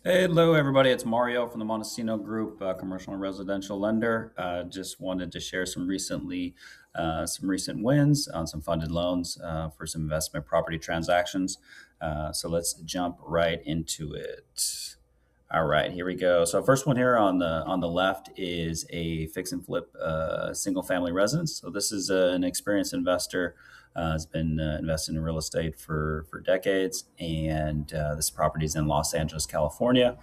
Hello, everybody. It's Mario from the Montecinos Group, commercial and residential lender. Just wanted to share some recent wins on some funded loans for some investment property transactions. So let's jump right into it. All right, here we go. So first one here on the left is a fix and flip single family residence. So this is an experienced investor. Has been investing in real estate for decades, and this property is in Los Angeles, California.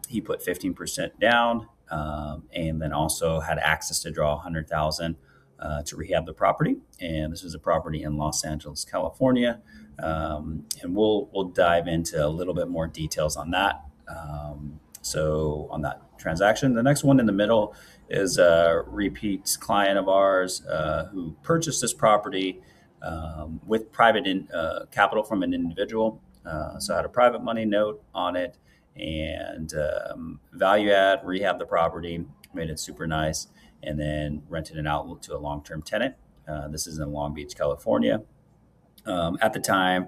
He put 15% down, and then also had access to draw 100,000 to rehab the property. And this is a property in Los Angeles, California. And we'll dive into a little bit more details on that. So on that transaction, the next one in the middle is a repeat client of ours who purchased this property with capital from an individual. So I had a private money note on it and value add, rehab the property, made it super nice, and then rented it out to a long-term tenant. This is in Long Beach, California. At the time,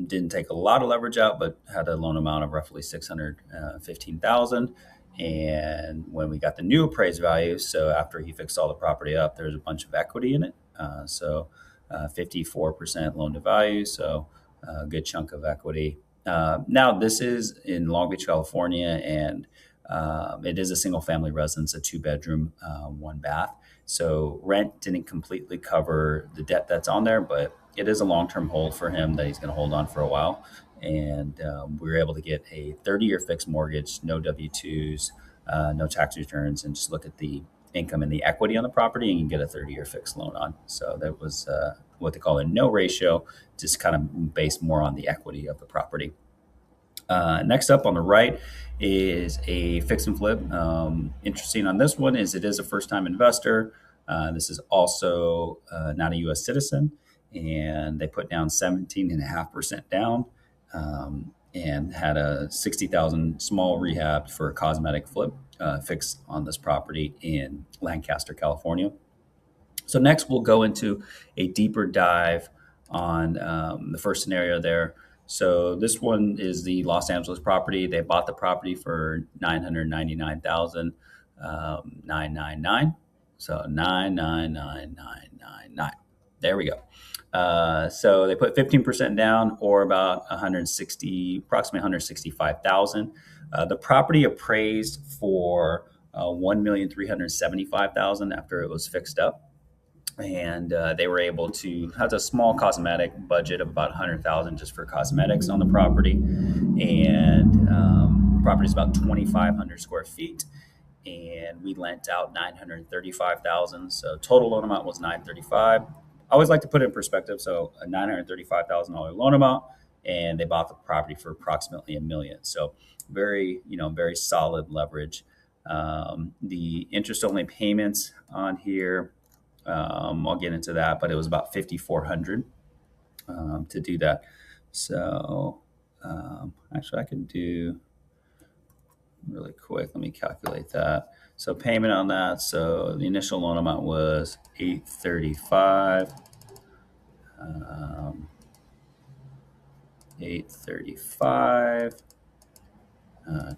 didn't take a lot of leverage out, but had a loan amount of roughly 615,000. And when we got the new appraised value, so after he fixed all the property up, there's a bunch of equity in it. 54% loan to value, so a good chunk of equity. Now, this is in Long Beach, California, and it is a single family residence, a 2 bedroom, 1 bath. So rent didn't completely cover the debt that's on there, but it is a long-term hold for him that he's going to hold on for a while. And we were able to get a 30-year fixed mortgage, no W-2s, no tax returns, and just look at the income and the equity on the property, and you can get a 30-year fixed loan on. So that was what they call a no ratio, just kind of based more on the equity of the property. Next up on the right is a fix and flip. Interesting on this one is it is a first-time investor. This is also not a U.S. citizen, and they put down 17.5% down and had a 60,000 small rehab for a cosmetic flip fix on this property in Lancaster, California. So next we'll go into a deeper dive on the first scenario there. So this one is the Los Angeles property. They bought the property for 999,999. So 999,999. There we go. So they put 15% down, or about approximately 165,000. The property appraised for 1,375,000 after it was fixed up. And they were able to have a small cosmetic budget of about 100,000 just for cosmetics on the property. And property is about 2,500 square feet, and we lent out 935,000. So total loan amount was 935. I always like to put it in perspective. So a $935,000 loan amount, and they bought the property for approximately $1 million. So very solid leverage. The interest only payments on here, I'll get into that, but it was about 5,400 to do that. So actually, I can do really quick. Let me calculate that. So payment on that. So the initial loan amount was 835. 835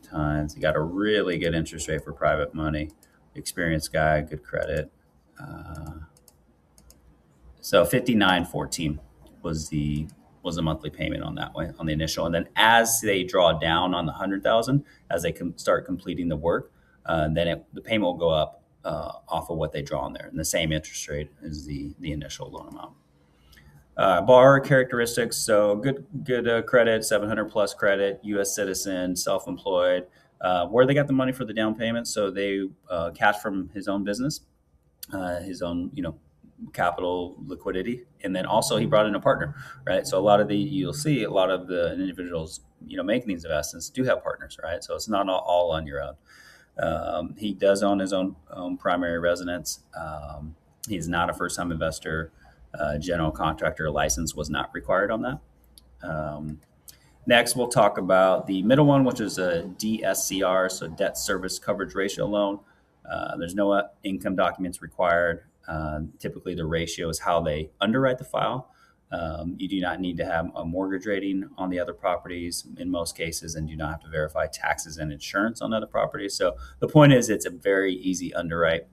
times. You got a really good interest rate for private money. Experienced guy, good credit. So 5914 was the monthly payment on that way on the initial, and then as they draw down on the 100,000, as they start completing the work, then the payment will go up off of what they draw on there, and the same interest rate as the initial loan amount. Borrower characteristics: so good credit, 700 plus credit, U.S. citizen, self-employed. Where they got the money for the down payment? So they cash from his own business, his own capital liquidity, and then also he brought in a partner, right? So you'll see a lot of the individuals making these investments do have partners, right? So it's not all on your own. He does own his own primary residence. He's not a first-time investor. General contractor license was not required on that. Next, we'll talk about the middle one, which is a DSCR, so debt service coverage ratio loan. There's no income documents required. Typically, the ratio is how they underwrite the file. You do not need to have a mortgage rating on the other properties in most cases, and do not have to verify taxes and insurance on other properties. So the point is, it's a very easy underwrite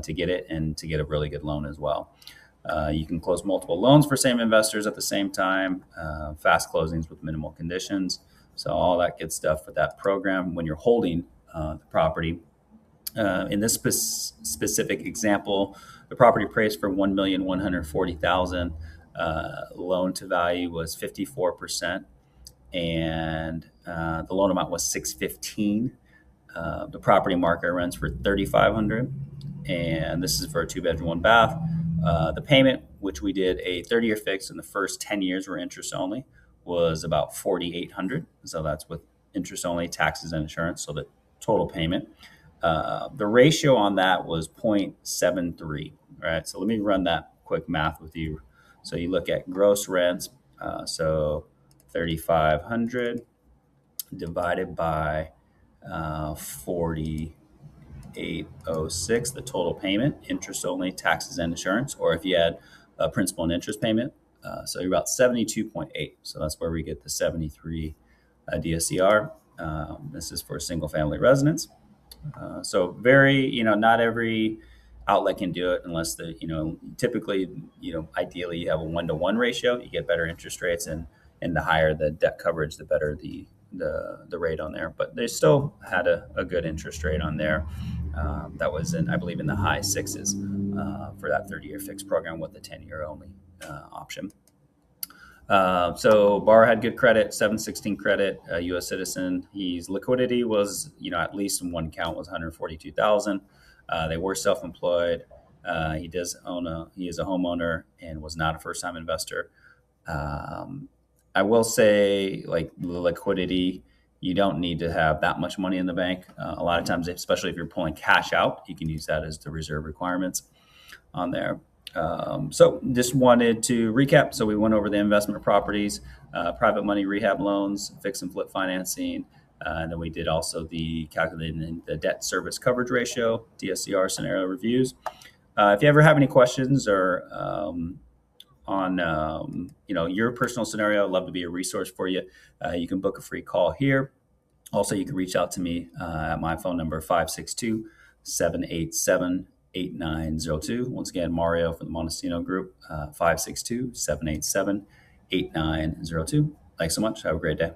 to get it and to get a really good loan as well. You can close multiple loans for same investors at the same time, fast closings with minimal conditions. So all that good stuff with that program when you're holding the property. In this specific example, the property appraised for $1,140,000. Loan to value was 54%, and the loan amount was $615. The property market rents for $3,500, and this is for a 2-bedroom, 1-bath. The payment, which we did a 30-year fix, in the first 10 years were interest only, was about $4,800. So that's with interest only, taxes and insurance. So the total payment. The ratio on that was 0.73. Right. So let me run that quick math with you. So you look at gross rents. So 3,500 divided by 4,806, the total payment, interest only, taxes and insurance, or if you add a principal and interest payment. So you're about 72.8. So that's where we get the 73 DSCR. This is for single family residence. So very, not every outlet can do it unless typically, ideally you have a 1-to-1 ratio, you get better interest rates, and the higher the debt coverage, the better the rate on there. But they still had a good interest rate on there. That was I believe in the high sixes for that 30-year fixed program with the 10-year only option. So borrower had good credit, 716 credit, U.S. citizen. His liquidity was, at least in one count was 142,000. They were self-employed. He is a homeowner and was not a first-time investor. I will say, like, the liquidity, you don't need to have that much money in the bank. A lot of times, especially if you're pulling cash out, you can use that as the reserve requirements on there. So just wanted to recap. So we went over the investment properties, private money rehab loans, fix and flip financing. And then we did also the calculating the debt service coverage ratio, DSCR scenario reviews. If you ever have any questions or on your personal scenario, I'd love to be a resource for you. You can book a free call here. Also, you can reach out to me at my phone number, 562-787-8902. Once again, Mario from the Montecinos Group, 562-787-8902. Thanks so much. Have a great day.